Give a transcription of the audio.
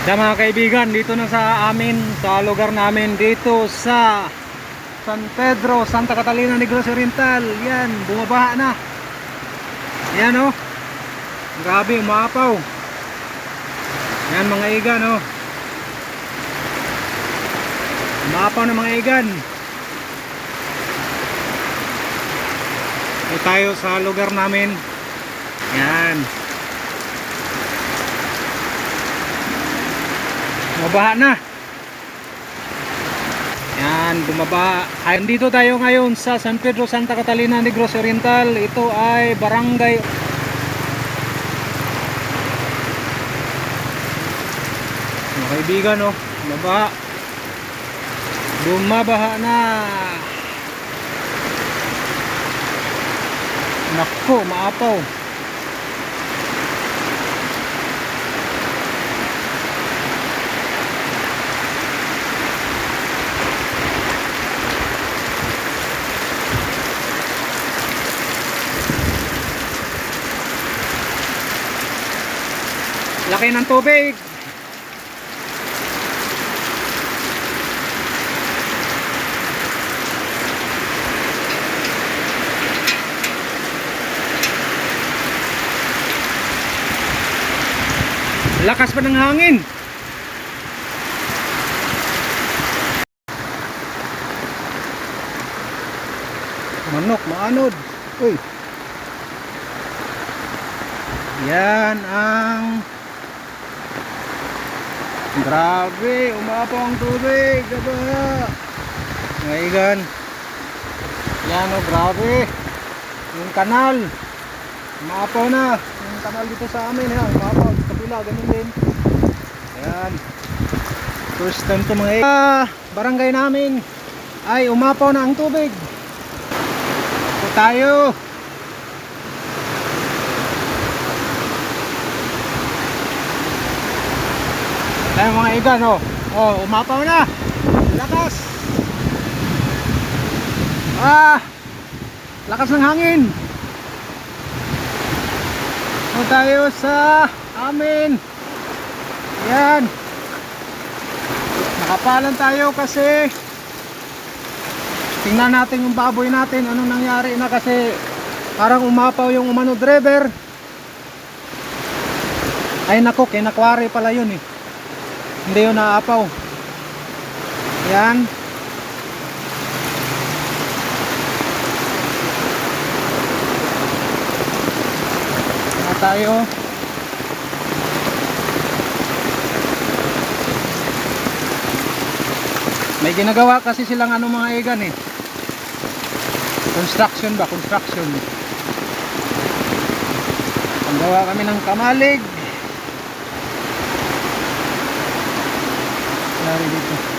Kaya mga kaibigan, dito na sa amin, sa lugar namin, dito sa San Pedro, Santa Catalina, Negros Oriental. Yan, bumabaha na. Yan oh. Grabe, umaapaw. Yan mga igan oh. Umaapaw na mga igan. Ito tayo sa lugar namin. Yan. Bumabaha na. Yan, bumabaha. Ay, dito tayo ngayon sa San Pedro, Santa Catalina, Negros Oriental. Ito ay barangay. Mga kaibigan, oh, bumabaha. Bumabaha na. Nako, maapaw. Laki ng tubig. Lakas pa ng hangin. Manok, maanod. Uy. Yan ang grabe, umapaw ang tubig. Gaba. Ngayon. Yan o, grabe. Yung kanal. Umapaw na. Yung kanal dito sa amin. Yan, umapaw. Sa kabila, ganun din. Yan. First time to mga barangay namin ay umapaw na ang tubig. Ito tayo. Tayo mga igan oh. Oh, umapaw na. Lakas. Lakas ng hangin. Ito tayo sa amin. Yan. Nakapalan tayo kasi tingnan natin yung baboy natin. Anong nangyari na kasi parang umapaw yung umano driver. Ay nako, kinakwari pala yun eh. Hindi yun naapaw. Yan. Na tayo. May ginagawa kasi silang ano mga igan eh. Construction ba? Construction. Gawa kami ng kamalig. Dari dito.